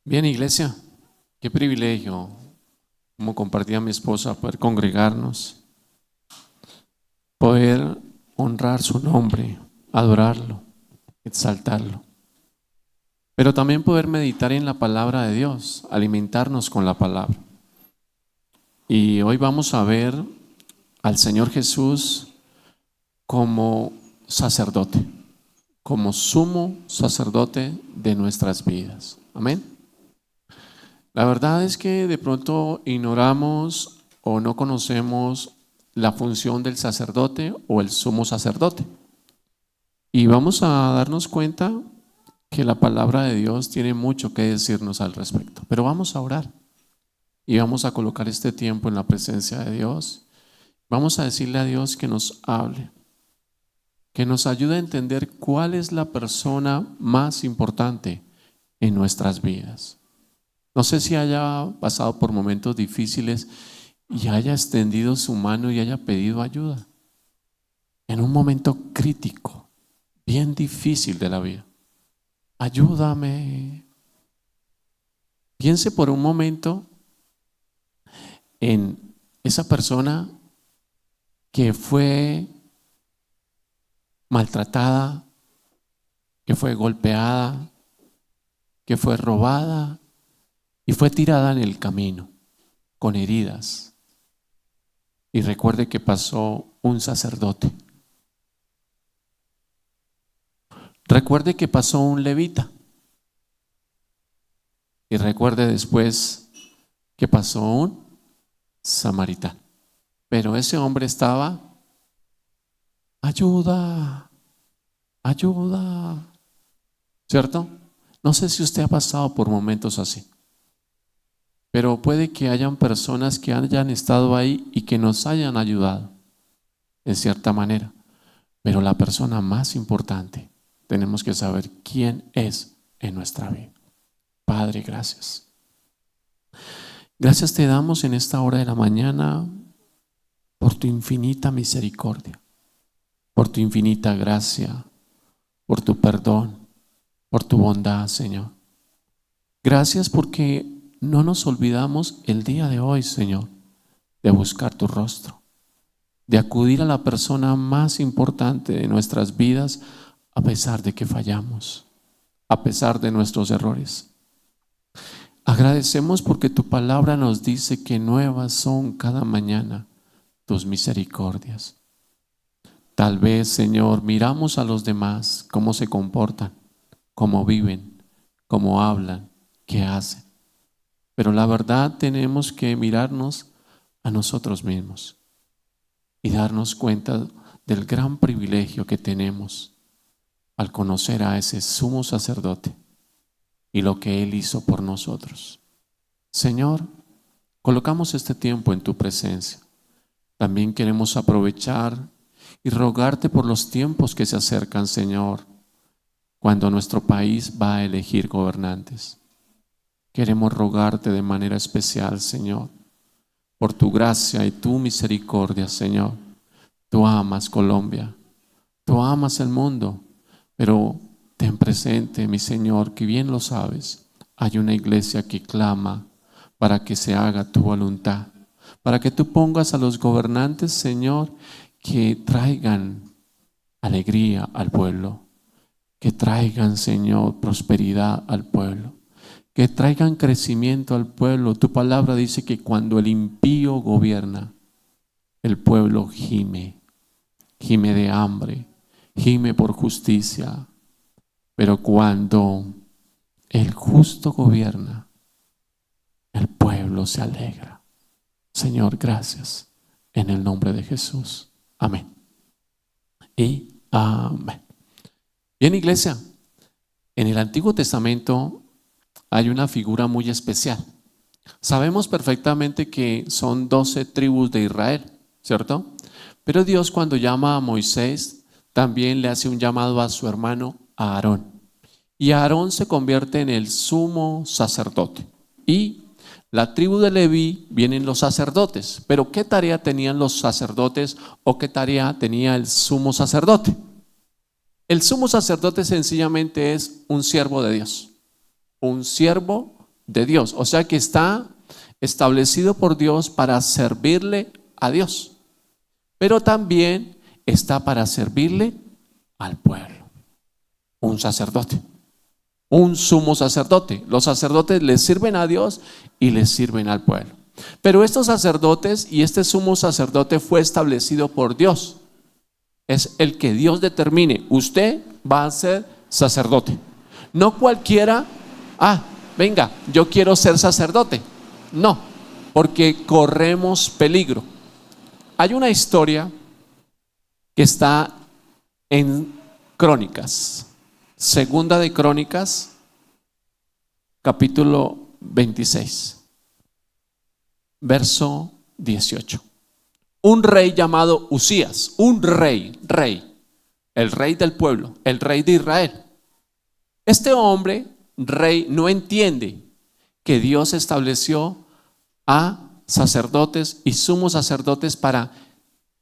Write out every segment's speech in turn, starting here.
Bien, iglesia, qué privilegio, como compartía mi esposa, poder congregarnos, poder honrar su nombre, adorarlo, exaltarlo, pero también poder meditar en la palabra de Dios, alimentarnos con la palabra. Y hoy vamos a ver al Señor Jesús como sacerdote, como sumo sacerdote de nuestras vidas. Amén. La verdad es que de pronto ignoramos o no conocemos la función del sacerdote o el sumo sacerdote. Y vamos a darnos cuenta que la palabra de Dios tiene mucho que decirnos al respecto. Pero vamos a orar y vamos a colocar este tiempo en la presencia de Dios. Vamos a decirle a Dios que nos hable, que nos ayude a entender cuál es la persona más importante en nuestras vidas. No sé si haya pasado por momentos difíciles y haya extendido su mano y haya pedido ayuda. En un momento crítico, bien difícil de la vida. Ayúdame. Piense por un momento en esa persona que fue maltratada, que fue golpeada, que fue robada y fue tirada en el camino con heridas. Y recuerde que pasó un sacerdote. Recuerde que pasó un levita. Y recuerde después que pasó un samaritano. Pero ese hombre estaba, ayuda, ayuda, ¿cierto? No sé si usted ha pasado por momentos así, pero puede que hayan personas que hayan estado ahí y que nos hayan ayudado en cierta manera. Pero la persona más importante, tenemos que saber quién es en nuestra vida. Padre, gracias. Gracias te damos en esta hora de la mañana por tu infinita misericordia, por tu infinita gracia, por tu perdón, por tu bondad, Señor. Gracias porque no nos olvidamos el día de hoy, Señor, de buscar tu rostro, de acudir a la persona más importante de nuestras vidas a pesar de que fallamos, a pesar de nuestros errores. Agradecemos porque tu palabra nos dice que nuevas son cada mañana tus misericordias. Tal vez, Señor, miramos a los demás, cómo se comportan, cómo viven, cómo hablan, qué hacen. Pero la verdad tenemos que mirarnos a nosotros mismos y darnos cuenta del gran privilegio que tenemos al conocer a ese sumo sacerdote y lo que Él hizo por nosotros. Señor, colocamos este tiempo en tu presencia. También queremos aprovechar y rogarte por los tiempos que se acercan, Señor, cuando nuestro país va a elegir gobernantes. Queremos rogarte de manera especial, Señor, por tu gracia y tu misericordia, Señor. Tú amas Colombia, tú amas el mundo, pero ten presente, mi Señor, que bien lo sabes, hay una iglesia que clama para que se haga tu voluntad, para que tú pongas a los gobernantes, Señor, que traigan alegría al pueblo, que traigan, Señor, prosperidad al pueblo, que traigan crecimiento al pueblo. Tu palabra dice que cuando el impío gobierna, el pueblo gime, gime de hambre, gime por justicia. Pero cuando el justo gobierna, el pueblo se alegra. Señor, gracias en el nombre de Jesús. Amén. Y amén. Bien, iglesia, en el Antiguo Testamento hay una figura muy especial. Sabemos perfectamente que son 12 tribus de Israel, ¿cierto? Pero Dios, cuando llama a Moisés, también le hace un llamado a su hermano Aarón. Y Aarón se convierte en el sumo sacerdote. Y la tribu de Leví vienen los sacerdotes. Pero ¿qué tarea tenían los sacerdotes o qué tarea tenía el sumo sacerdote? El sumo sacerdote sencillamente es un siervo de Dios, un siervo de Dios. O sea que está establecido por Dios para servirle a Dios, pero también está para servirle al pueblo. Un sacerdote, un sumo sacerdote. Los sacerdotes le sirven a Dios y le sirven al pueblo. Pero estos sacerdotes y este sumo sacerdote fue establecido por Dios. Es el que Dios determine: usted va a ser sacerdote. No cualquiera, venga, yo quiero ser sacerdote. No, porque corremos peligro. Hay una historia que está en Crónicas, segunda de Crónicas, capítulo 26, verso 18. Un rey llamado Usías, un rey, el rey del pueblo, el rey de Israel. Este hombre, rey, no entiende que Dios estableció a sacerdotes y sumos sacerdotes para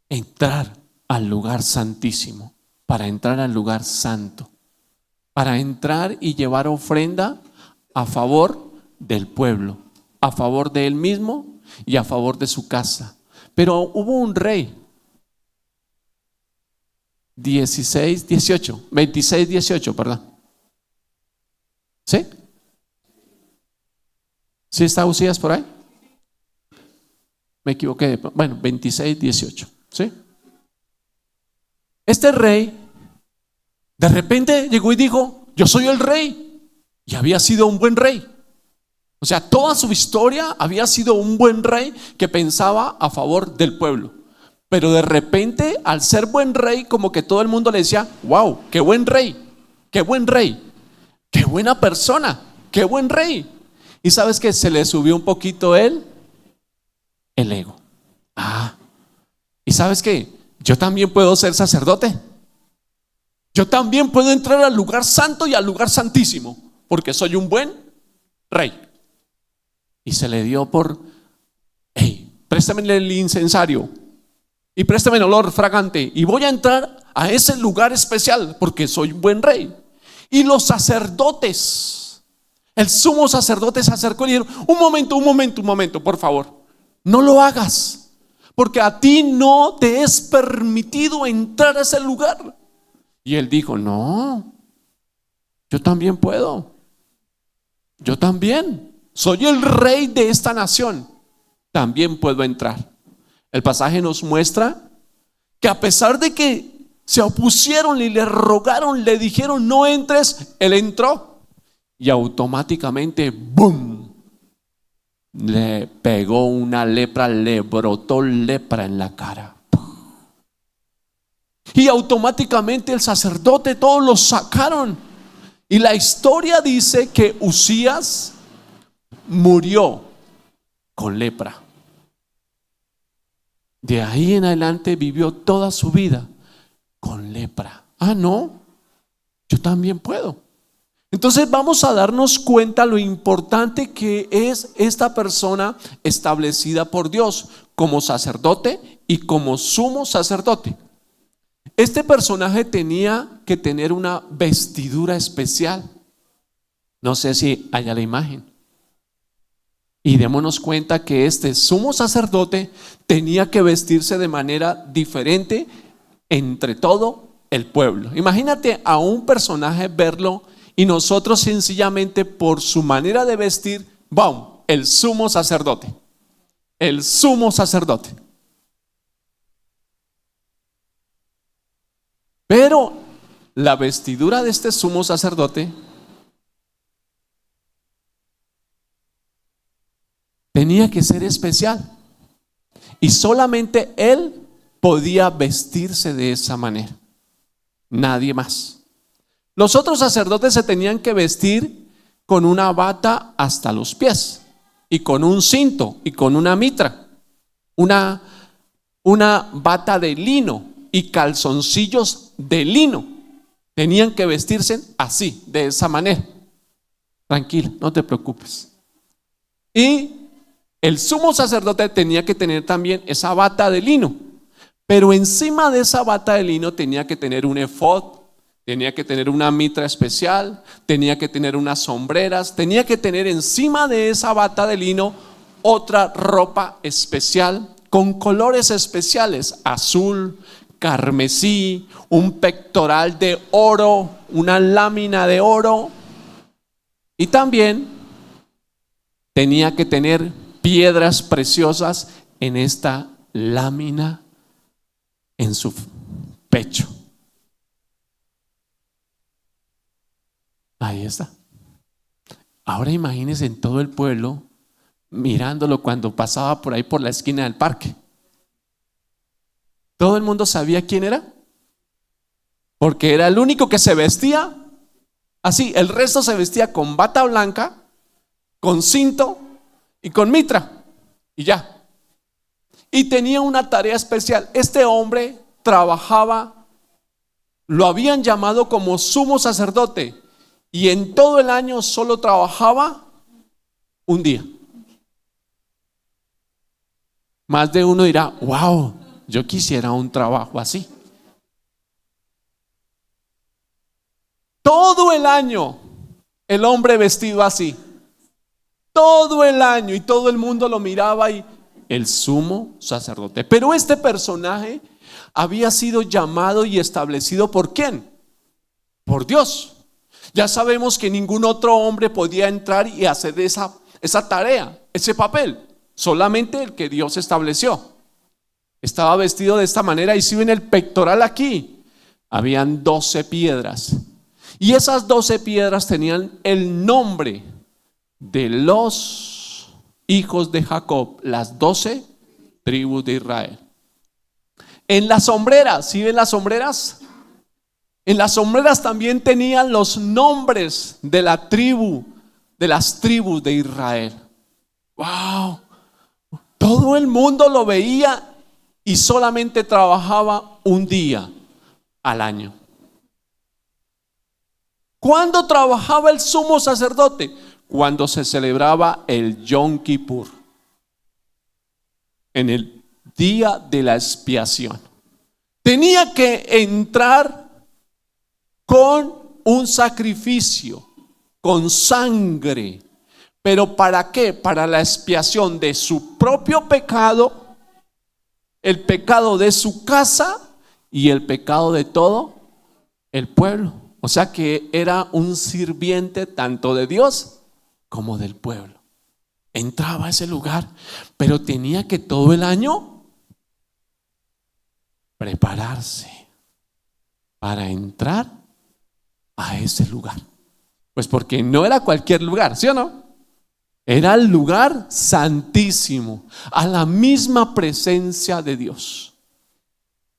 entrar al lugar santísimo, para entrar al lugar santo, para entrar y llevar ofrenda a favor del pueblo, a favor de él mismo y a favor de su casa. Pero hubo un rey, 26, 18, perdón. ¿Sí? ¿Sí está Usías por ahí? Me equivoqué. Bueno, 26, 18. ¿Sí? Este rey de repente llegó y dijo: yo soy el rey. Y había sido un buen rey. O sea, toda su historia había sido un buen rey que pensaba a favor del pueblo. Pero de repente, al ser buen rey, como que todo el mundo le decía: wow, qué buen rey, qué buen rey, qué buena persona, qué buen rey. Y sabes que se le subió un poquito el ego. Y sabes que yo también puedo ser sacerdote. Yo también puedo entrar al lugar santo y al lugar santísimo, porque soy un buen rey. Y se le dio por: préstame el incensario y préstame el olor fragante, y voy a entrar a ese lugar especial porque soy un buen rey. Y los sacerdotes, el sumo sacerdote se acercó y le dijeron: un momento, por favor, no lo hagas, porque a ti no te es permitido entrar a ese lugar. Y él dijo: no, yo también puedo. Yo también soy el rey de esta nación, también puedo entrar. El pasaje nos muestra que a pesar de que se opusieron y le rogaron, le dijeron: no entres, él entró. Y automáticamente, ¡boom!, le pegó una lepra, le brotó lepra en la cara. Y automáticamente el sacerdote, todos lo sacaron. Y la historia dice que Usías murió con lepra. De ahí en adelante vivió toda su vida con lepra. No, yo también puedo. Entonces vamos a darnos cuenta lo importante que es esta persona establecida por Dios como sacerdote y como sumo sacerdote. Este personaje tenía que tener una vestidura especial. No sé si haya la imagen. Y démonos cuenta que este sumo sacerdote tenía que vestirse de manera diferente entre todo el pueblo. Imagínate a un personaje verlo y nosotros sencillamente por su manera de vestir, ¡bum!, el sumo sacerdote. El sumo sacerdote. Pero la vestidura de este sumo sacerdote tenía que ser especial. Y solamente él podía vestirse de esa manera. Nadie más. Los otros sacerdotes se tenían que vestir con una bata hasta los pies, y con un cinto, y con una mitra, una bata de lino y calzoncillos de lino. Tenían que vestirse así, de esa manera. Tranquila, no te preocupes. Y el sumo sacerdote tenía que tener también esa bata de lino, pero encima de esa bata de lino tenía que tener un efod Tenía que tener una mitra especial, tenía que tener unas sombreras, tenía que tener encima de esa bata de lino otra ropa especial con colores especiales, azul, carmesí, un pectoral de oro, una lámina de oro, y también tenía que tener piedras preciosas en esta lámina en su pecho. Ahí está. Ahora imagínense en todo el pueblo mirándolo cuando pasaba por ahí por la esquina del parque. Todo el mundo sabía quién era, porque era el único que se vestía así. El resto se vestía con bata blanca, con cinto y con mitra, y ya. Y tenía una tarea especial. Este hombre trabajaba, lo habían llamado como sumo sacerdote, y en todo el año solo trabajaba un día. Más de uno dirá: wow, yo quisiera un trabajo así. Todo el año el hombre vestido así, todo el año, y todo el mundo lo miraba, y el sumo sacerdote. Pero este personaje había sido llamado y establecido ¿por quién? Por Dios. Ya sabemos que ningún otro hombre podía entrar y hacer esa tarea, ese papel, solamente el que Dios estableció. Estaba vestido de esta manera, y si ven el pectoral aquí, habían 12 piedras, y esas 12 piedras tenían el nombre de los hijos de Jacob, las 12 tribus de Israel. En las sombreras, ¿sí ven las sombreras? En las sombreras también tenían los nombres de las tribus de Israel. ¡Wow! Todo el mundo lo veía, y solamente trabajaba un día al año. ¿Cuándo trabajaba el sumo sacerdote? Cuando se celebraba el Yom Kippur, en el día de la expiación. Tenía que entrar con un sacrificio, con sangre. ¿Pero para qué? Para la expiación de su propio pecado, el pecado de su casa y el pecado de todo el pueblo. O sea que era un sirviente tanto de Dios como del pueblo. Entraba a ese lugar, pero tenía que todo el año prepararse para entrar a ese lugar. Pues porque no era cualquier lugar, ¿sí o no? Era el lugar santísimo, a la misma presencia de Dios.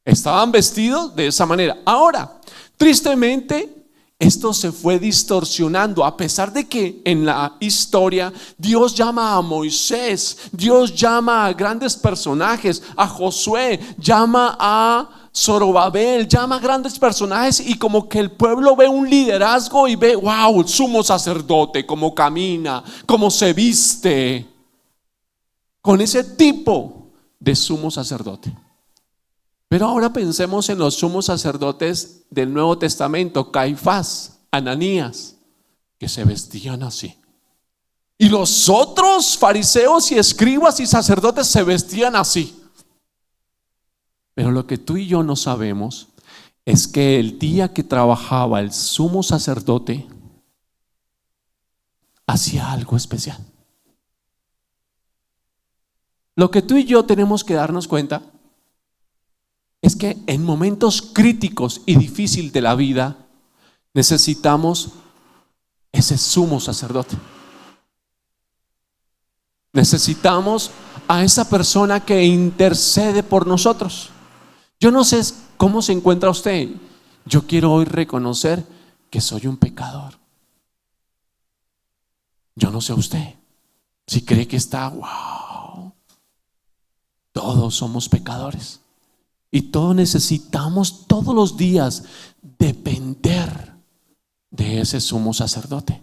Estaban vestidos de esa manera. Ahora, tristemente, esto se fue distorsionando, a pesar de que en la historia Dios llama a Moisés, Dios llama a grandes personajes, a Josué, llama a Zorobabel, llama a grandes personajes, y como que el pueblo ve un liderazgo y ve: wow, el sumo sacerdote, cómo camina, cómo se viste, con ese tipo de sumo sacerdote. Pero ahora pensemos en los sumos sacerdotes del Nuevo Testamento: Caifás, Ananías, que se vestían así. Y los otros fariseos y escribas y sacerdotes se vestían así. Pero lo que tú y yo no sabemos es que el día que trabajaba el sumo sacerdote, hacía algo especial. Lo que tú y yo tenemos que darnos cuenta es que en momentos críticos y difíciles de la vida necesitamos ese sumo sacerdote. Necesitamos a esa persona que intercede por nosotros. Yo no sé cómo se encuentra usted. Yo quiero hoy reconocer que soy un pecador. Yo no sé usted si cree que está, wow, todos somos pecadores. Y todos necesitamos todos los días depender de ese sumo sacerdote.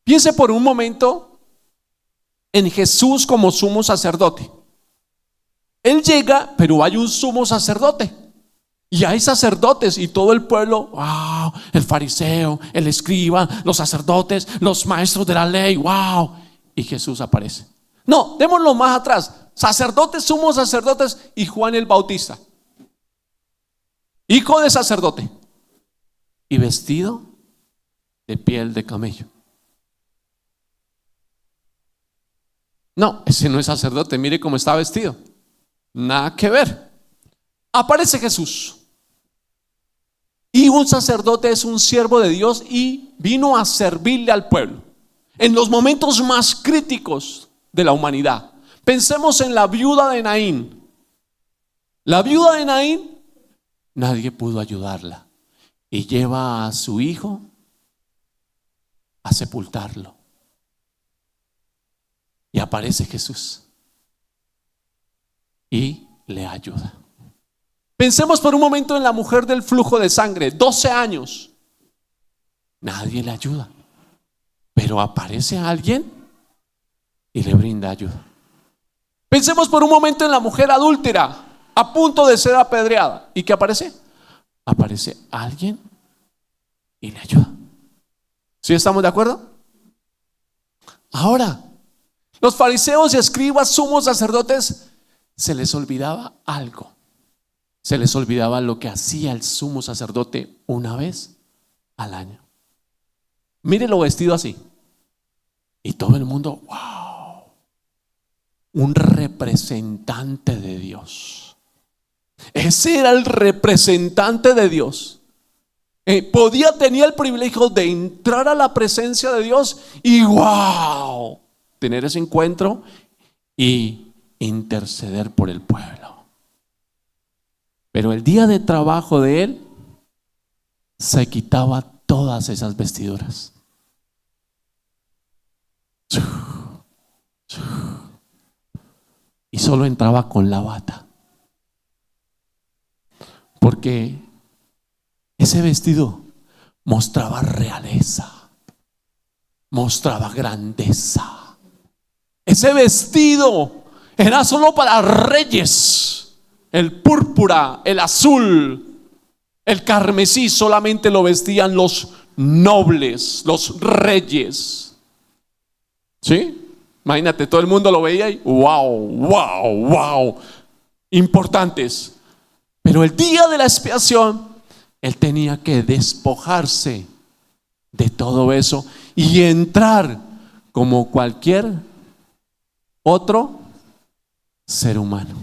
Piense por un momento en Jesús como sumo sacerdote. Él llega, pero hay un sumo sacerdote. Y hay sacerdotes y todo el pueblo, wow, el fariseo, el escriba, los sacerdotes, los maestros de la ley, wow. Y Jesús aparece. No, démoslo más atrás. Sacerdotes, sumos sacerdotes y Juan el Bautista, hijo de sacerdote y vestido de piel de camello. No, ese no es sacerdote, mire cómo está vestido. Nada que ver. Aparece Jesús. Y un sacerdote es un siervo de Dios y vino a servirle al pueblo en los momentos más críticos de la humanidad. Pensemos en la viuda de Naín. La viuda de Naín, nadie pudo ayudarla y lleva a su hijo a sepultarlo. Y aparece Jesús y le ayuda. Pensemos por un momento en la mujer del flujo de sangre, 12 años. Nadie le ayuda, pero aparece alguien y le brinda ayuda. Pensemos por un momento en la mujer adúltera, a punto de ser apedreada. ¿Y qué aparece? Aparece alguien y le ayuda. ¿Sí estamos de acuerdo? Ahora, los fariseos y escribas, sumos sacerdotes, se les olvidaba algo. Se les olvidaba lo que hacía el sumo sacerdote una vez al año. Mírelo vestido así. Y todo el mundo, wow, un representante de Dios. Ese era el representante de Dios. Tenía el privilegio de entrar a la presencia de Dios y wow, tener ese encuentro y interceder por el pueblo. Pero el día de trabajo de él se quitaba todas esas vestiduras. Y solo entraba con la bata. Porque ese vestido mostraba realeza, mostraba grandeza. Ese vestido era solo para reyes. El púrpura, el azul, el carmesí solamente lo vestían los nobles, los reyes. ¿Sí? Imagínate, todo el mundo lo veía y wow, wow, wow, importantes. Pero el día de la expiación, él tenía que despojarse de todo eso y entrar como cualquier otro ser humano.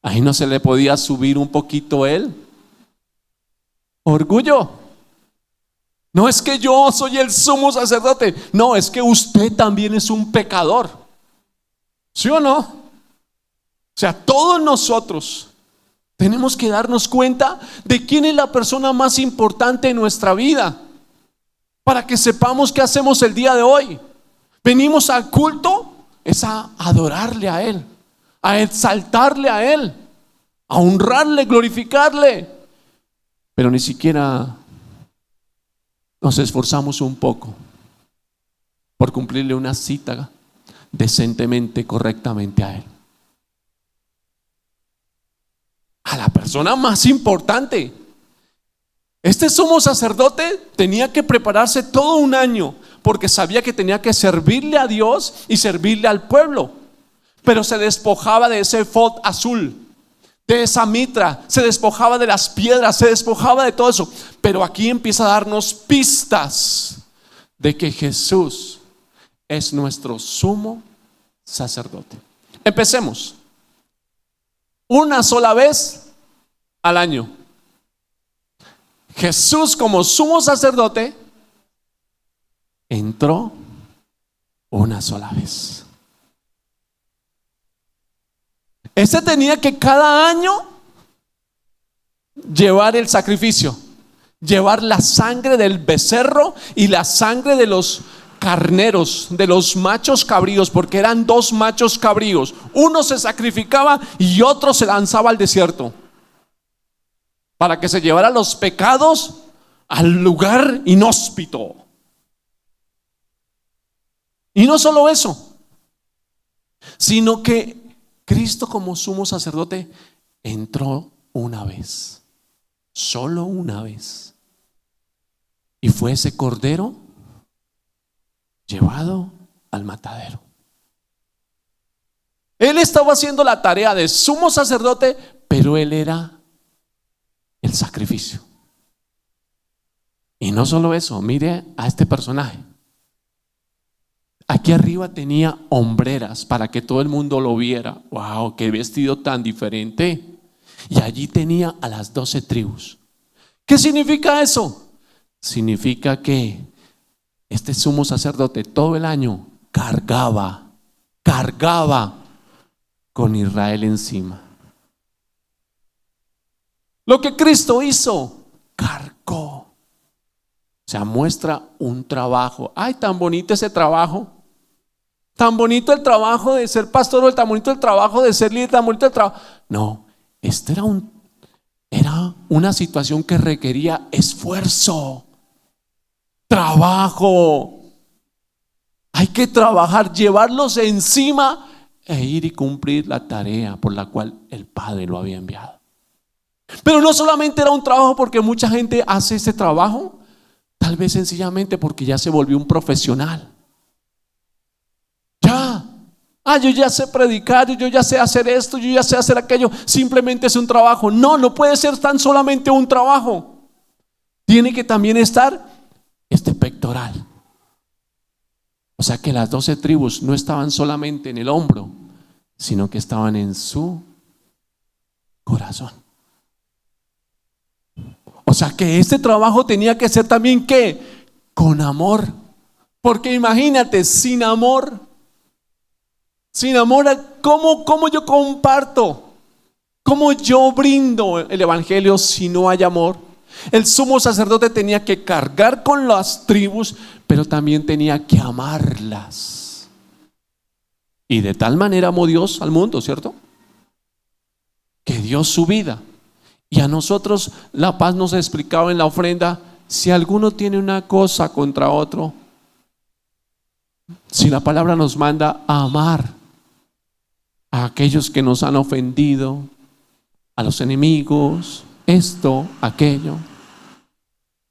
Ahí no se le podía subir un poquito él. Orgullo. No es que yo soy el sumo sacerdote. No, es que usted también es un pecador. ¿Sí o no? O sea, todos nosotros tenemos que darnos cuenta de quién es la persona más importante en nuestra vida, para que sepamos qué hacemos el día de hoy. Venimos al culto, es a adorarle a Él, a exaltarle a Él, a honrarle, glorificarle. Pero ni siquiera nos esforzamos un poco por cumplirle una cita decentemente, correctamente a Él, a la persona más importante. Este sumo sacerdote tenía que prepararse todo un año porque sabía que tenía que servirle a Dios y servirle al pueblo. Pero se despojaba de ese efod azul, de esa mitra, se despojaba de las piedras, se despojaba de todo eso. Pero aquí empieza a darnos pistas de que Jesús es nuestro sumo sacerdote. Empecemos. Una sola vez al año, Jesús como sumo sacerdote entró una sola vez. Ese tenía que cada año llevar el sacrificio, llevar la sangre del becerro y la sangre de los carneros, de los machos cabríos, porque eran dos machos cabríos. Uno se sacrificaba y otro se lanzaba al desierto para que se llevara los pecados al lugar inhóspito. Y no solo eso, sino que Cristo como sumo sacerdote entró una vez, solo una vez. Y fue ese cordero llevado al matadero. Él estaba haciendo la tarea de sumo sacerdote, pero él era el sacrificio. Y no solo eso, mire a este personaje. Aquí arriba tenía hombreras para que todo el mundo lo viera. ¡Wow! ¡Qué vestido tan diferente! Y allí tenía a las 12 tribus. ¿Qué significa eso? Significa que este sumo sacerdote todo el año cargaba con Israel encima. Lo que Cristo hizo, cargó. O sea, muestra un trabajo. Ay, tan bonito ese trabajo. Tan bonito el trabajo de ser pastor, o tan bonito el trabajo de ser líder, tan bonito el trabajo. No, este era una situación que requería esfuerzo, trabajo. Hay que trabajar, llevarlos encima e ir y cumplir la tarea por la cual el Padre lo había enviado. Pero no solamente era un trabajo porque mucha gente hace ese trabajo, tal vez sencillamente porque ya se volvió un profesional. Yo ya sé predicar, yo ya sé hacer esto, yo ya sé hacer aquello. Simplemente es un trabajo. No, no puede ser tan solamente un trabajo. Tiene que también estar este pectoral. O sea que las 12 tribus no estaban solamente en el hombro, sino que estaban en su corazón. O sea que este trabajo tenía que ser también ¿qué? Con amor. Porque imagínate, sin amor, ¿cómo yo comparto? ¿Cómo yo brindo el evangelio si no hay amor? El sumo sacerdote tenía que cargar con las tribus, pero también tenía que amarlas. Y de tal manera amó Dios al mundo, ¿cierto? Que dio su vida. Y a nosotros la paz nos explicaba en la ofrenda: si alguno tiene una cosa contra otro, si la palabra nos manda a amar a aquellos que nos han ofendido, a los enemigos, esto, aquello.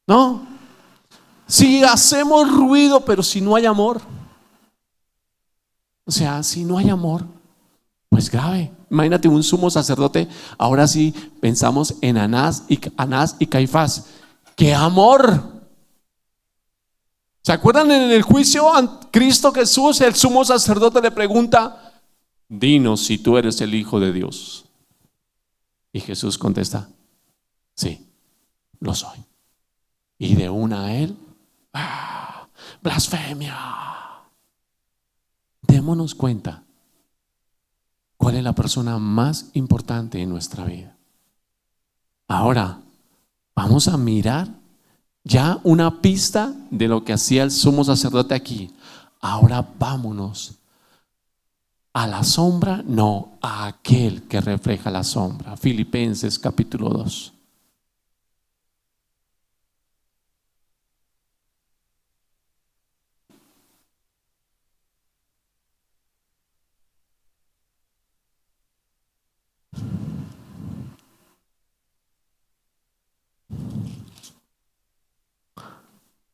No, si hacemos ruido, pero si no hay amor, o sea, si no hay amor, pues grave. Imagínate un sumo sacerdote. Ahora sí pensamos en Anás y Caifás. ¡Qué amor! ¿Se acuerdan en el juicio a Cristo Jesús? El sumo sacerdote le pregunta: dinos si tú eres el Hijo de Dios. Y Jesús contesta: sí, lo soy. Y de una a él, blasfemia. Démonos cuenta cuál es la persona más importante en nuestra vida. Ahora vamos a mirar ya una pista de lo que hacía el sumo sacerdote aquí. Ahora vámonos a la sombra, no, a aquel que refleja la sombra. Filipenses capítulo 2.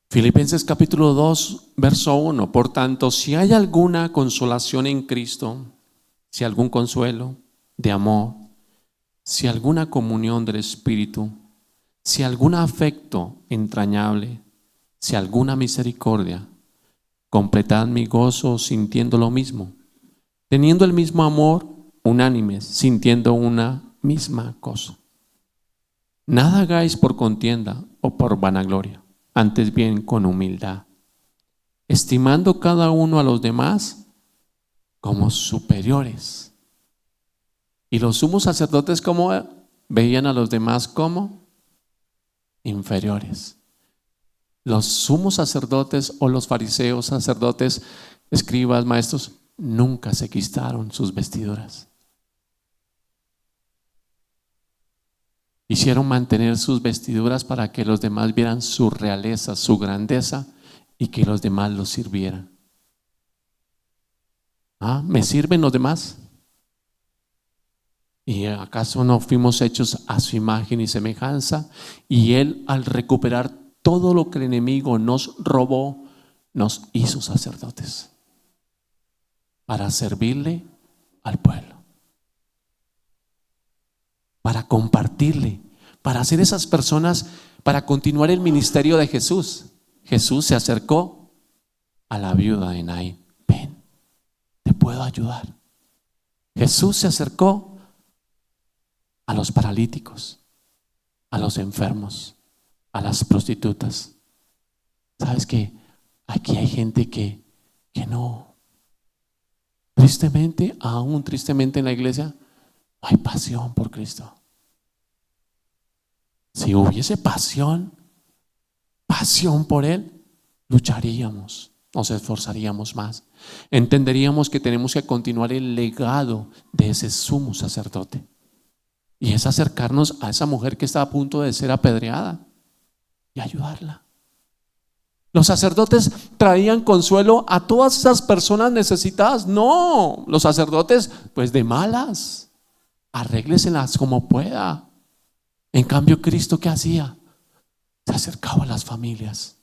Filipenses capítulo 2, verso 1. Por tanto, si hay alguna consolación en Cristo, si algún consuelo de amor, si alguna comunión del Espíritu, si algún afecto entrañable, si alguna misericordia, completad mi gozo sintiendo lo mismo, teniendo el mismo amor, unánimes, sintiendo una misma cosa. Nada hagáis por contienda o por vanagloria, antes bien con humildad, estimando cada uno a los demás como superiores. Y los sumos sacerdotes, ¿cómo veían a los demás? Como inferiores. Los sumos sacerdotes o los fariseos, sacerdotes, escribas, maestros, nunca se quitaron sus vestiduras. Hicieron mantener sus vestiduras para que los demás vieran su realeza, su grandeza, y que los demás los sirvieran. ¿Me sirven los demás? ¿Y acaso no fuimos hechos a su imagen y semejanza? Y Él, al recuperar todo lo que el enemigo nos robó, nos hizo sacerdotes para servirle al pueblo, para compartirle, para ser esas personas, para continuar el ministerio de Jesús. Jesús se acercó a la viuda de Naín. Ven, te puedo ayudar. Jesús se acercó a los paralíticos, a los enfermos, a las prostitutas. ¿Sabes qué? Aquí hay gente que no. Tristemente, aún tristemente en la iglesia, no hay pasión por Cristo. Si hubiese pasión por Él, lucharíamos, nos esforzaríamos más. Entenderíamos que tenemos que continuar el legado de ese sumo sacerdote. Y es acercarnos a esa mujer que está a punto de ser apedreada y ayudarla. Los sacerdotes traían consuelo a todas esas personas necesitadas. No, los sacerdotes, pues de malas, arrégleselas como pueda. En cambio, Cristo, ¿qué hacía? Se acercaba a las familias,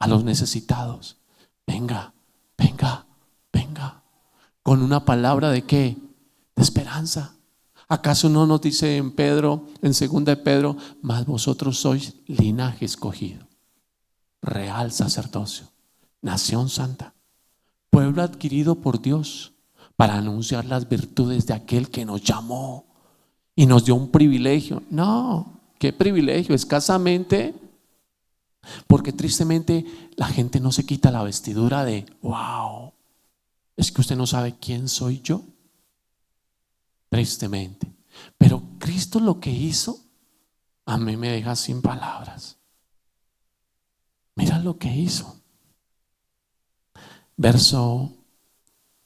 a los necesitados. Venga, venga, venga. Con una palabra de ¿qué? De esperanza. ¿Acaso no nos dice en Pedro, en 2 de Pedro, mas vosotros sois linaje escogido, real sacerdocio, nación santa, pueblo adquirido por Dios, para anunciar las virtudes de aquel que nos llamó y nos dio un privilegio? No, ¿qué privilegio? Escasamente, porque tristemente la gente no se quita la vestidura de wow, es que usted no sabe quién soy yo. Tristemente. Pero Cristo lo que hizo a mí me deja sin palabras. Mira lo que hizo. Verso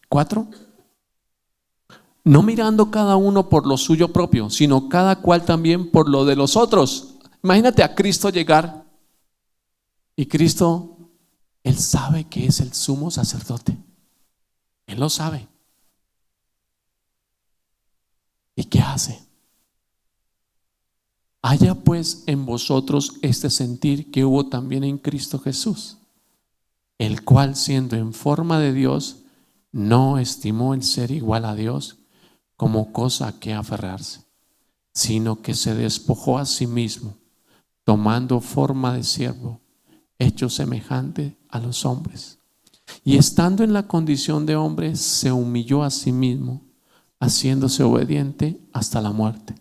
4. No mirando cada uno por lo suyo propio, sino cada cual también por lo de los otros. Imagínate a Cristo llegar y Cristo, Él sabe que es el sumo sacerdote. Él lo sabe. ¿Y qué hace? Haya pues en vosotros este sentir que hubo también en Cristo Jesús, el cual, siendo en forma de Dios, no estimó el ser igual a Dios como cosa a que aferrarse, sino que se despojó a sí mismo, tomando forma de siervo, hecho semejante a los hombres. Y estando en la condición de hombre, se humilló a sí mismo, haciéndose obediente hasta la muerte,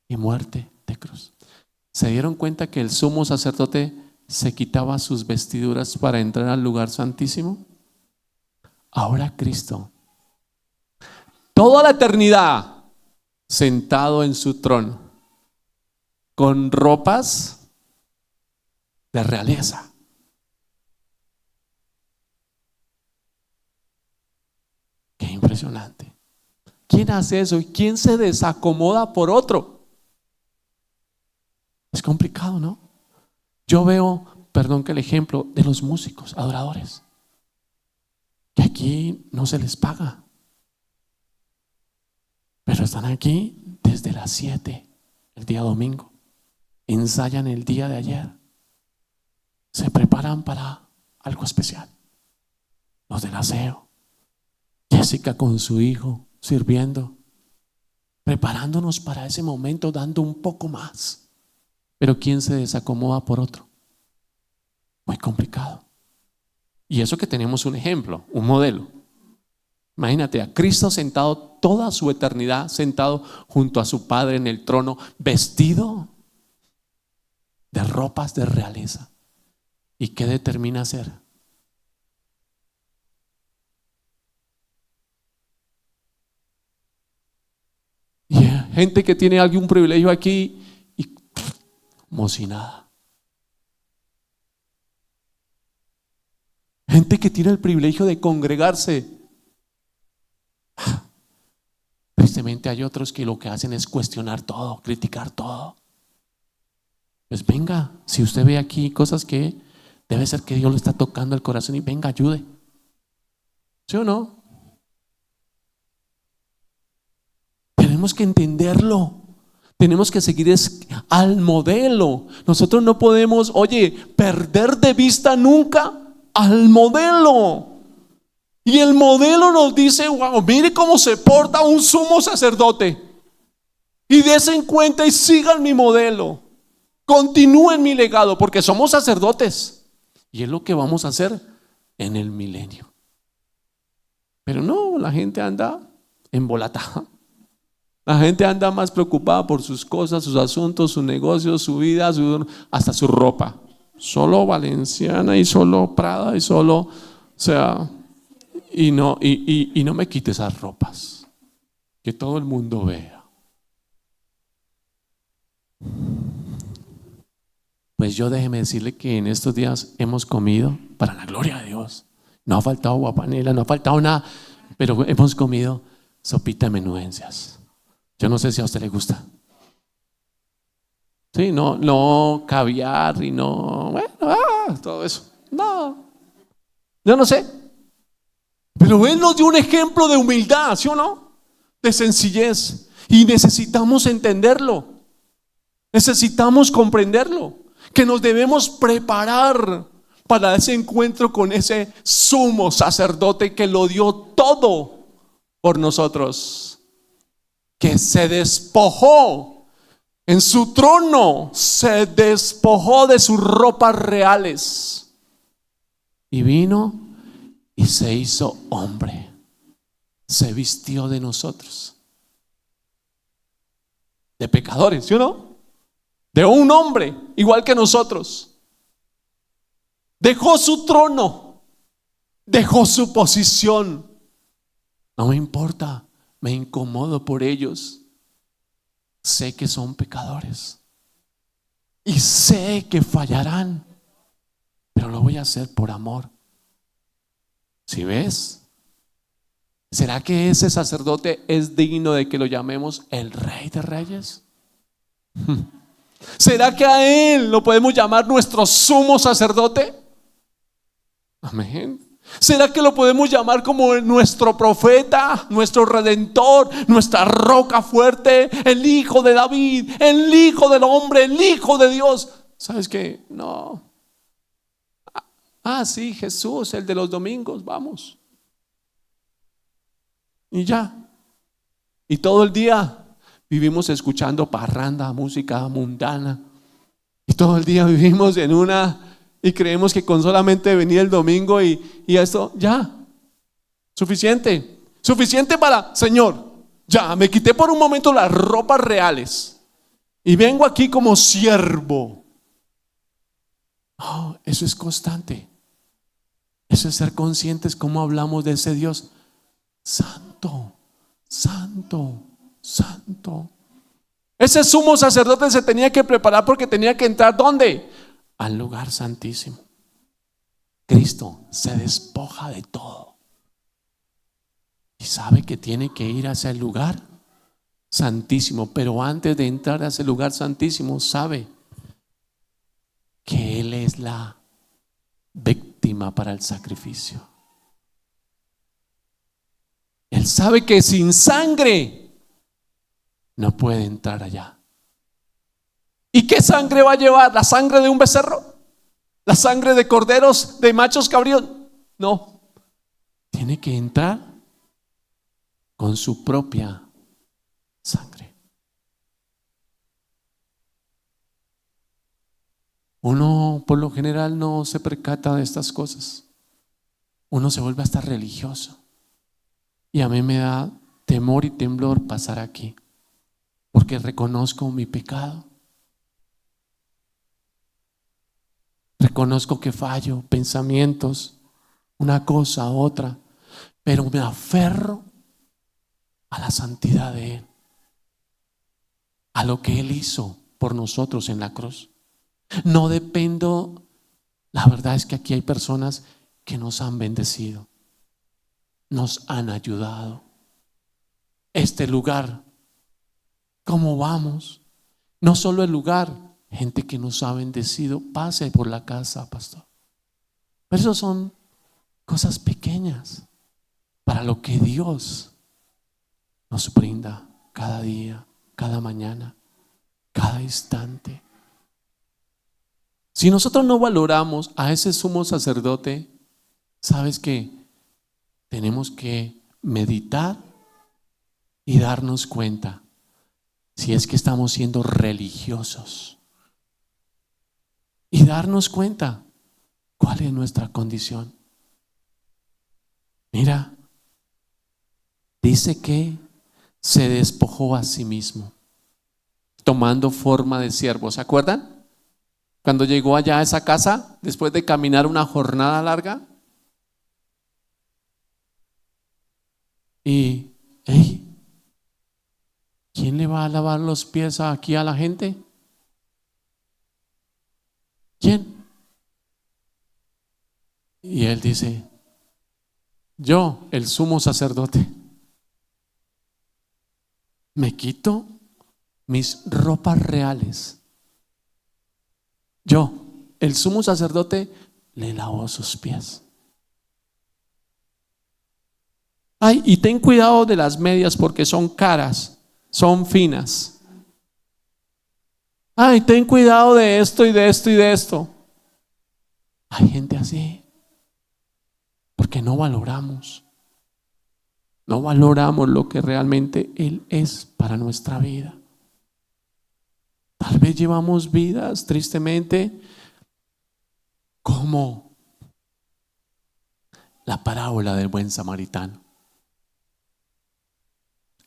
y muerte de cruz. ¿Se dieron cuenta que el sumo sacerdote se quitaba sus vestiduras para entrar al lugar santísimo? Ahora Cristo, toda la eternidad, sentado en su trono, con ropas de realeza. Qué impresionante. ¿Quién hace eso? ¿Y quién se desacomoda por otro? Es complicado, ¿no? Yo veo, perdón que el ejemplo de los músicos, adoradores, que aquí no se les paga, pero están aquí desde las 7 el día domingo, ensayan el día de ayer, se preparan para algo especial. Los del aseo, Jessica con su hijo sirviendo, preparándonos para ese momento, dando un poco más. Pero ¿quién se desacomoda por otro? Muy complicado. Y eso que tenemos un ejemplo, un modelo. Imagínate a Cristo sentado toda su eternidad, sentado junto a su Padre en el trono, vestido de ropas de realeza. ¿Y qué determina hacer? Y gente que tiene algún privilegio aquí y como si nada. Gente que tiene el privilegio de congregarse. Tristemente hay otros que lo que hacen es cuestionar todo, criticar todo. Pues venga, si usted ve aquí cosas que debe ser que Dios le está tocando el corazón, y venga, ayude. ¿Sí o no? tenemos que entenderlo. Tenemos que seguir al modelo. Nosotros no podemos, perder de vista nunca al modelo. Y el modelo nos dice, wow, mire cómo se porta un sumo sacerdote. Y desen cuenta y sigan mi modelo. Continúen mi legado, porque somos sacerdotes. Y es lo que vamos a hacer en el milenio. Pero no, la gente anda embolatada. La gente anda más preocupada por sus cosas, sus asuntos, sus negocios, su vida, hasta su ropa. Solo Valenciana y solo Prada y solo, o sea, y no me quite esas ropas. Que todo el mundo vea. Pues yo déjeme decirle que en estos días hemos comido para la gloria de Dios. No ha faltado guapanela, no ha faltado nada, pero hemos comido sopita de menudencias. Yo no sé si a usted le gusta. Sí, no caviar y no, bueno, todo eso. No, yo no sé. Pero Él nos dio un ejemplo de humildad, ¿sí o no? De sencillez. Y necesitamos entenderlo. Necesitamos comprenderlo. Que nos debemos preparar para ese encuentro con ese sumo sacerdote que lo dio todo por nosotros. Que se despojó en su trono, se despojó de sus ropas reales y vino y se hizo hombre, se vistió de nosotros, de pecadores, ¿sí o no? De un hombre igual que nosotros. Dejó su trono, dejó su posición. No me importa, me incomodo por ellos. Sé que son pecadores y sé que fallarán, pero lo voy a hacer por amor. ¿Sí ves? ¿Será que ese sacerdote es digno de que lo llamemos el Rey de Reyes? ¿Será que a Él lo podemos llamar nuestro sumo sacerdote? Amén. ¿Será que lo podemos llamar como nuestro profeta, nuestro redentor, nuestra roca fuerte, el hijo de David, el hijo del hombre, el hijo de Dios? ¿Sabes qué? No. Sí, Jesús, el de los domingos, vamos. Y ya. Y todo el día vivimos escuchando parranda, música mundana. Y todo el día vivimos en y creemos que con solamente venir el domingo y esto, ya, suficiente para, Señor, ya, me quité por un momento las ropas reales y vengo aquí como siervo. Eso es constante. Eso es ser conscientes cómo hablamos de ese Dios santo, santo, santo. Ese sumo sacerdote se tenía que preparar porque tenía que entrar, ¿dónde? Al lugar santísimo. Cristo se despoja de todo y sabe que tiene que ir a ese lugar santísimo, pero antes de entrar a ese lugar santísimo sabe que Él es la víctima para el sacrificio. Él sabe que sin sangre no puede entrar allá. ¿Y qué sangre va a llevar? ¿La sangre de un becerro? ¿La sangre de corderos, de machos cabríos? No. Tiene que entrar con su propia sangre. Uno por lo general no se percata de estas cosas. Uno se vuelve hasta religioso. Y a mí me da temor y temblor pasar aquí, porque reconozco mi pecado. Reconozco que fallo, pensamientos, una cosa, otra, pero me aferro a la santidad de Él, a lo que Él hizo por nosotros en la cruz. No dependo. La verdad es que aquí hay personas que nos han bendecido, nos han ayudado. Este lugar, ¿cómo vamos? No solo el lugar, gente que nos ha bendecido. Pase por la casa, pastor. Pero eso son cosas pequeñas para lo que Dios nos brinda. cada día, cada mañana, cada instante. Si nosotros no valoramos a ese sumo sacerdote, ¿sabes qué? Tenemos que meditar y darnos cuenta si es que estamos siendo religiosos y darnos cuenta cuál es nuestra condición. Mira, dice que se despojó a sí mismo, tomando forma de siervo. ¿Se acuerdan? Cuando llegó allá a esa casa, después de caminar una jornada larga, y hey, ¿quién le va a lavar los pies aquí a la gente? ¿Quién? Y él dice: yo, el sumo sacerdote, me quito mis ropas reales. Yo, el sumo sacerdote, le lavó sus pies. Ay, y ten cuidado de las medias porque son caras, son finas. Ay, ten cuidado de esto y de esto y de esto. Hay gente así porque no valoramos lo que realmente Él es para nuestra vida. Tal vez llevamos vidas tristemente como la parábola del buen samaritano.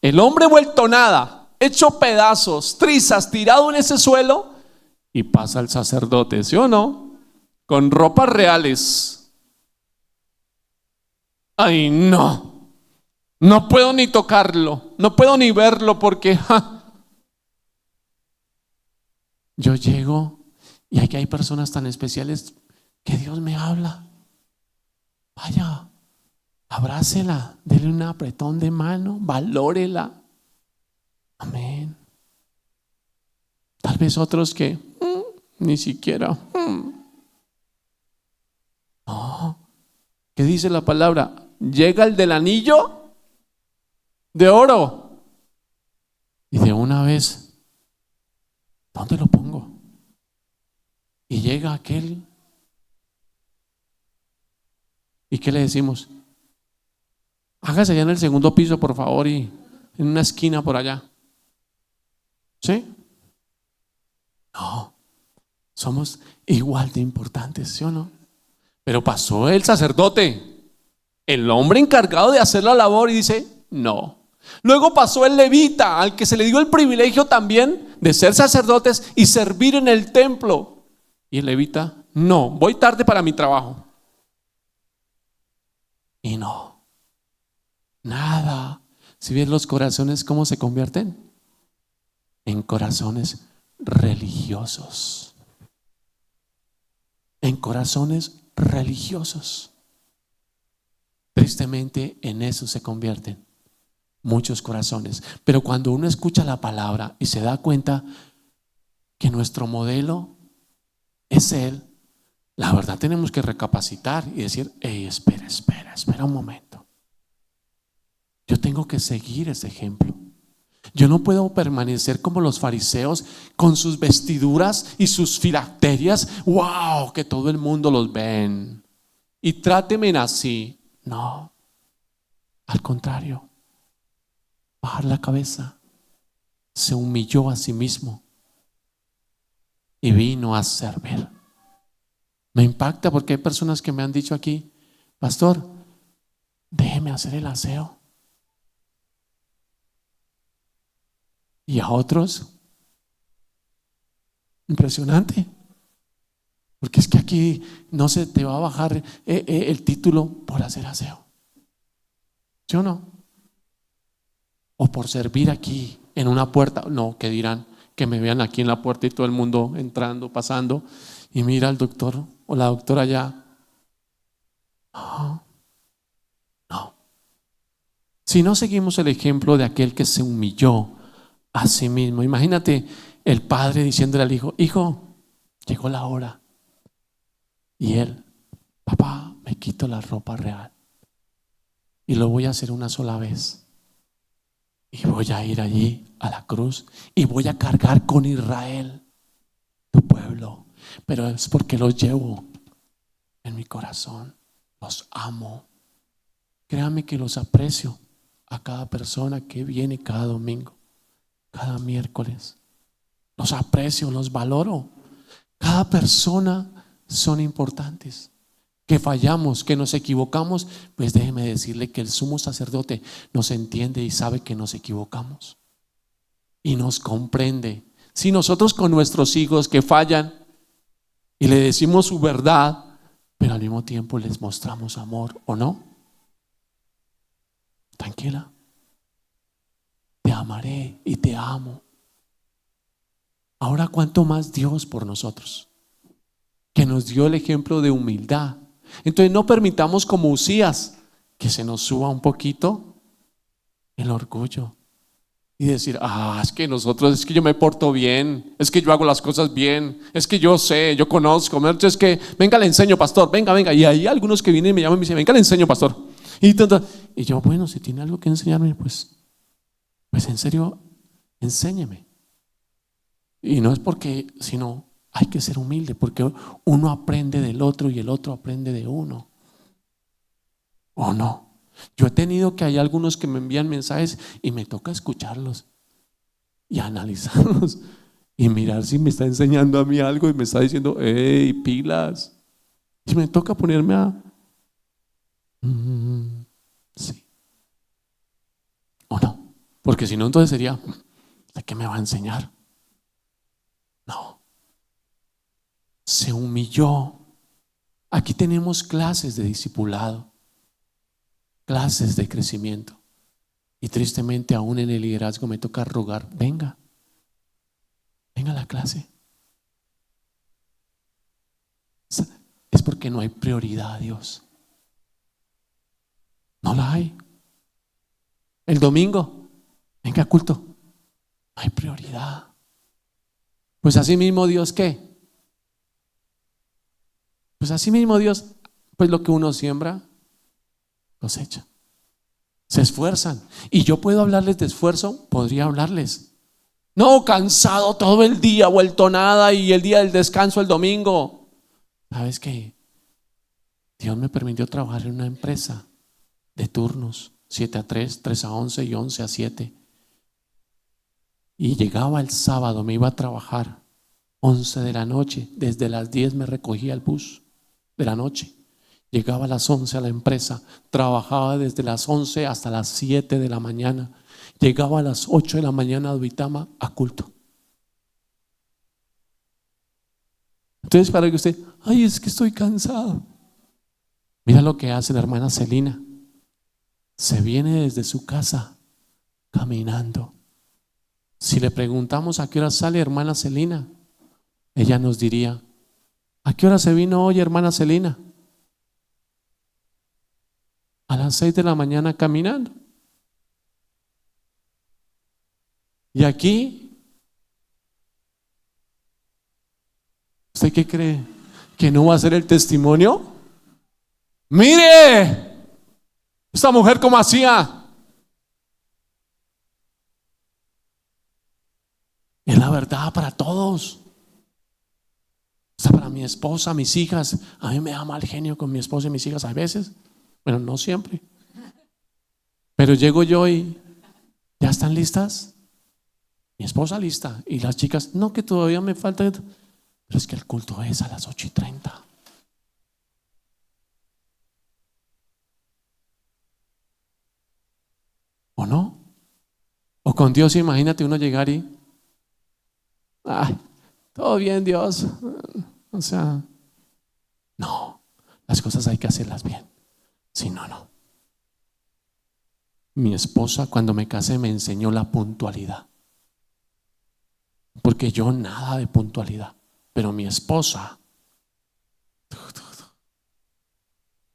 El hombre vuelto nada, hecho pedazos, trizas, tirado en ese suelo, y pasa el sacerdote, ¿sí o no? Con ropas reales. Ay, no puedo ni tocarlo, no puedo ni verlo porque yo llego y aquí hay personas tan especiales que Dios me habla. Vaya, abrácela, dele un apretón de mano, valórela. Amén. Tal vez otros que ni siquiera. No. ¿Qué dice la palabra? Llega el del anillo de oro y de una vez, ¿dónde lo pongo? Y llega aquel, ¿y qué le decimos? Hágase allá en el segundo piso, por favor, y en una esquina por allá. ¿Sí? No, somos igual de importantes, ¿sí o no? Pero pasó el sacerdote, el hombre encargado de hacer la labor, y dice: no. Luego pasó el levita, al que se le dio el privilegio también de ser sacerdotes y servir en el templo. Y el levita: no, voy tarde para mi trabajo. Y no, nada. Si ves los corazones cómo se convierten en corazones religiosos, en corazones religiosos. Tristemente en eso se convierten muchos corazones. Pero cuando uno escucha la palabra y se da cuenta que nuestro modelo es Él, la verdad tenemos que recapacitar y decir: hey, espera un momento. Yo tengo que seguir ese ejemplo. Yo no puedo permanecer como los fariseos con sus vestiduras y sus filacterias. Wow, que todo el mundo los ven y trátenme así. No, al contrario, bajar la cabeza, se humilló a sí mismo y vino a servir. Me impacta porque hay personas que me han dicho aquí: pastor, déjeme hacer el aseo. Y a otros, impresionante, porque es que aquí no se te va a bajar el título por hacer aseo, ¿sí o no? O por servir aquí en una puerta. No, que dirán, que me vean aquí en la puerta y todo el mundo entrando, pasando, y mira al doctor o la doctora allá. No. Si no seguimos el ejemplo de aquel que se humilló a sí mismo. Imagínate el padre diciéndole al hijo: hijo, llegó la hora. Y él: papá, me quito la ropa real y lo voy a hacer una sola vez. y voy a ir allí a la cruz y voy a cargar con Israel, tu pueblo, pero es porque los llevo en mi corazón, los amo. Créame que los aprecio a cada persona que viene cada domingo, cada miércoles. Los aprecio, los valoro. Cada persona son importantes. Que fallamos, que nos equivocamos, pues déjeme decirle que el sumo sacerdote nos entiende y sabe que nos equivocamos y nos comprende. Si nosotros con nuestros hijos que fallan y le decimos su verdad, pero al mismo tiempo les mostramos amor, ¿o no? Tranquila, te amaré y te amo. Ahora, ¿cuánto más Dios por nosotros? Que nos dio el ejemplo de humildad. Entonces no permitamos como Usías que se nos suba un poquito el orgullo y decir, es que nosotros, es que yo me porto bien, es que yo hago las cosas bien, es que yo sé, yo conozco, es que venga le enseño, pastor, venga. Y hay algunos que vienen y me llaman y me dicen, venga le enseño, pastor. Y yo, bueno, si tiene algo que enseñarme, pues en serio, enséñeme. Y no es porque, sino hay que ser humilde, porque uno aprende del otro y el otro aprende de uno. ¿O no? Yo he tenido que hay algunos que me envían mensajes y me toca escucharlos y analizarlos y mirar si me está enseñando a mí algo y me está diciendo, hey, pilas. Y me toca ponerme a sí o no, porque si no, entonces sería, ¿de qué me va a enseñar? No, se humilló. Aquí tenemos clases de discipulado, clases de crecimiento, y tristemente aún en el liderazgo me toca rogar, venga a la clase. Es porque no hay prioridad a Dios. No la hay. El domingo, venga a culto, no hay prioridad. Pues así mismo Dios, ¿qué? Pues así mismo Dios, pues lo que uno siembra, cosecha. Se esfuerzan. Y yo puedo hablarles de esfuerzo, podría hablarles. No, cansado todo el día, vuelto nada, y el día del descanso el domingo. ¿Sabes qué? Dios me permitió trabajar en una empresa de turnos, 7 a 3, 3 a 11 y 11 a 7. Y llegaba el sábado, me iba a trabajar 11 de la noche, desde las 10 me recogía el bus de la noche. Llegaba a las 11 a la empresa, trabajaba desde las 11 hasta las 7 de la mañana. Llegaba a las 8 de la mañana a Duitama a culto. Entonces, para que usted, es que estoy cansado. Mira lo que hace la hermana Celina. Se viene desde su casa caminando. Si le preguntamos a qué hora sale hermana Celina, ella nos diría, ¿a qué hora se vino hoy hermana Celina? A las 6 de la mañana caminando. Y aquí, ¿usted qué cree? ¿Que no va a ser el testimonio? Mire, esta mujer cómo hacía. Es la verdad para todos. Está para mi esposa, mis hijas. A mí me da mal genio con mi esposa y mis hijas a veces. Bueno, no siempre. Pero llego yo y ¿ya están listas? Mi esposa lista. Y las chicas, no, que todavía me falta. Pero es que el culto es a las 8:30. ¿O no? O con Dios, imagínate uno llegar y todo bien, Dios. O sea, no, las cosas hay que hacerlas bien. Si no, no. Mi esposa cuando me casé me enseñó la puntualidad. Porque yo nada de puntualidad. Pero mi esposa,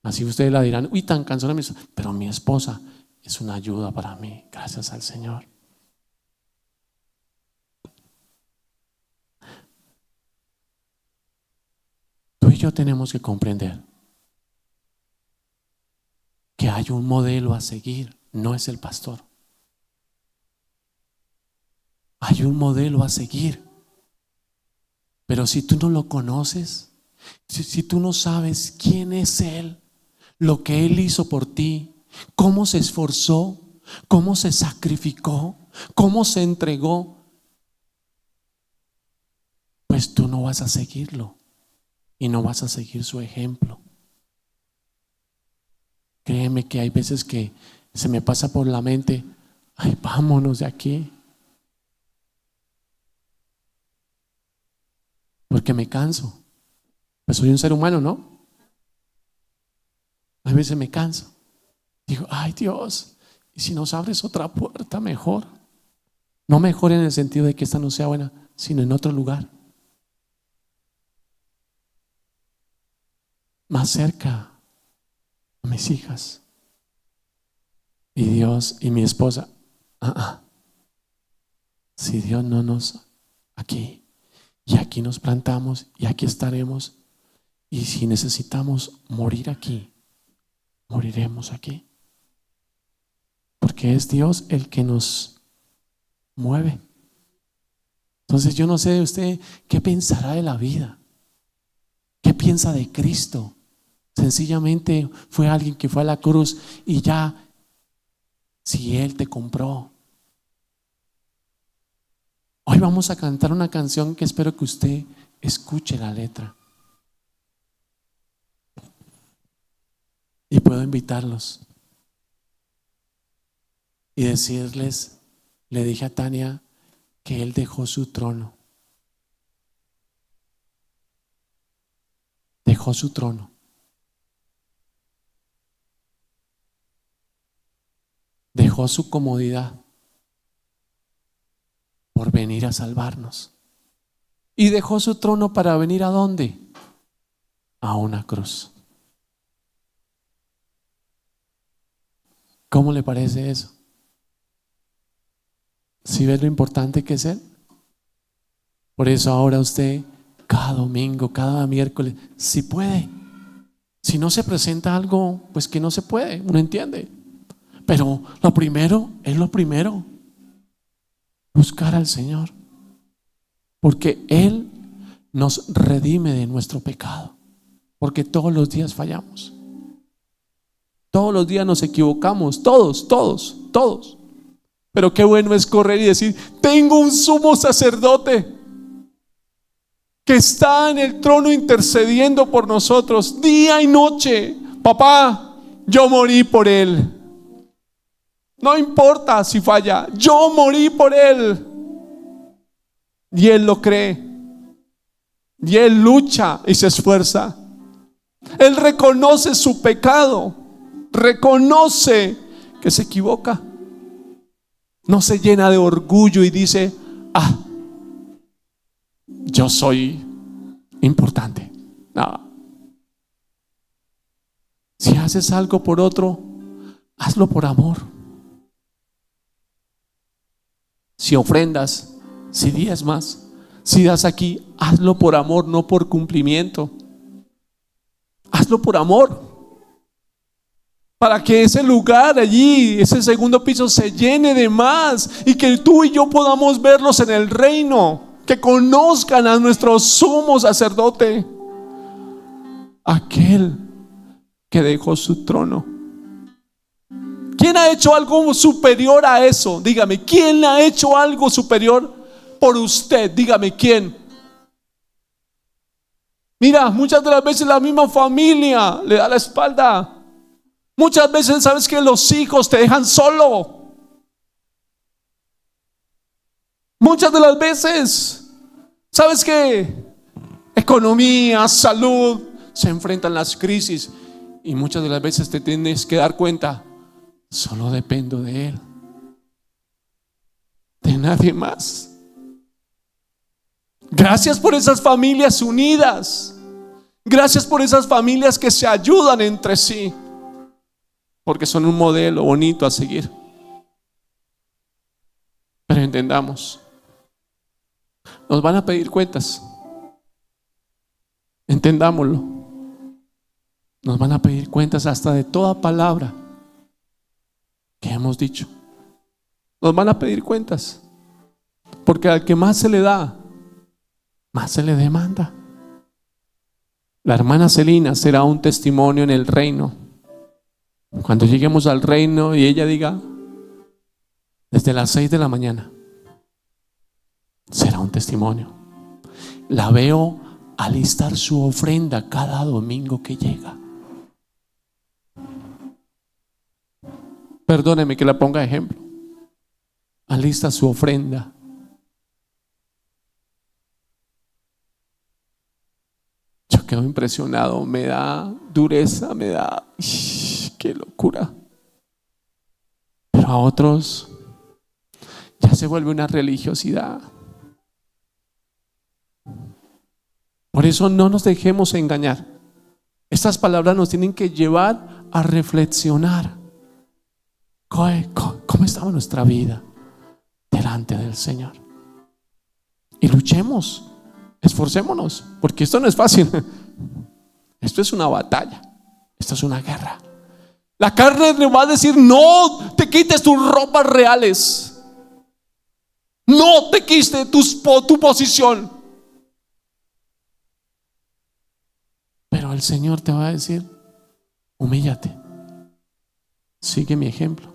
así ustedes la dirán, uy, tan cansada mi esposa. Pero mi esposa es una ayuda para mí, gracias al Señor. Tú y yo tenemos que comprender que hay un modelo a seguir, no es el pastor. Hay un modelo a seguir. Pero si tú no lo conoces, si tú no sabes quién es Él, lo que Él hizo por ti, cómo se esforzó, cómo se sacrificó, cómo se entregó, pues tú no vas a seguirlo y no vas a seguir su ejemplo. Créeme que hay veces que se me pasa por la mente, ay, vámonos de aquí, porque me canso. Pues soy un ser humano, ¿no? A veces me canso. Digo, ay Dios, ¿y si nos abres otra puerta mejor? No mejor en el sentido de que esta no sea buena, sino en otro lugar, más cerca a mis hijas. Y Dios y mi esposa, si Dios no nos aquí, y aquí nos plantamos y aquí estaremos, y si necesitamos morir aquí, moriremos aquí, porque es Dios el que nos mueve. Entonces yo no sé de usted qué pensará de la vida, qué piensa de Cristo. Sencillamente fue alguien que fue a la cruz y ya, si Él te compró. Hoy vamos a cantar una canción que espero que usted escuche la letra. Y puedo invitarlos y decirles, le dije a Tania que Él dejó su trono. Dejó su trono. Dejó su comodidad por venir a salvarnos. Y dejó su trono para venir ¿a dónde? A una cruz. ¿Cómo le parece eso? ¿Sí ves lo importante que es Él? Por eso ahora usted, cada domingo, cada miércoles, si puede. Si no se presenta algo, pues que no se puede, uno entiende. Pero lo primero es lo primero. Buscar al Señor. Porque Él nos redime de nuestro pecado. Porque todos los días fallamos. Todos los días nos equivocamos. Todos. Pero qué bueno es correr y decir, tengo un sumo sacerdote que está en el trono intercediendo por nosotros día y noche. Papá, yo morí por Él. No importa si falla, yo morí por Él. Y Él lo cree. Y Él lucha y se esfuerza. Él reconoce su pecado. Reconoce que se equivoca. No se llena de orgullo y dice, yo soy importante. No. Si haces algo por otro, hazlo por amor. Si ofrendas, si diezmas, si das aquí, hazlo por amor, no por cumplimiento. Hazlo por amor. Para que ese lugar allí, ese segundo piso se llene de más y que tú y yo podamos verlos en el reino. Que conozcan a nuestro sumo sacerdote, aquel que dejó su trono. ¿Quién ha hecho algo superior a eso? Dígame, ¿quién ha hecho algo superior por usted? Dígame, ¿quién? Mira, muchas de las veces la misma familia le da la espalda. Muchas veces sabes que los hijos te dejan solo. Muchas de las veces sabes que economía, salud, se enfrentan las crisis. Y muchas de las veces te tienes que dar cuenta, solo dependo de Él, de nadie más. Gracias por esas familias unidas. Gracias por esas familias que se ayudan entre sí, porque son un modelo bonito a seguir. Pero entendamos, nos van a pedir cuentas. Entendámoslo. Nos van a pedir cuentas hasta de toda palabra que hemos dicho. Nos van a pedir cuentas. Porque al que más se le da, más se le demanda. La hermana Celina será un testimonio en el reino. Cuando lleguemos al reino y ella diga, desde las 6 de la mañana, será un testimonio. La veo alistar su ofrenda cada domingo que llega. Perdóneme que la ponga de ejemplo. Alista su ofrenda. Yo quedo impresionado, me da dureza, me da qué locura. Pero a otros ya se vuelve una religiosidad. Por eso no nos dejemos engañar. Estas palabras nos tienen que llevar a reflexionar. ¿Cómo estaba nuestra vida delante del Señor? Y luchemos, esforcémonos, porque esto no es fácil. Esto es una batalla, esto es una guerra. La carne le va a decir: no te quites tus ropas reales, no te quites tu posición. Pero el Señor te va a decir: humíllate, sigue mi ejemplo.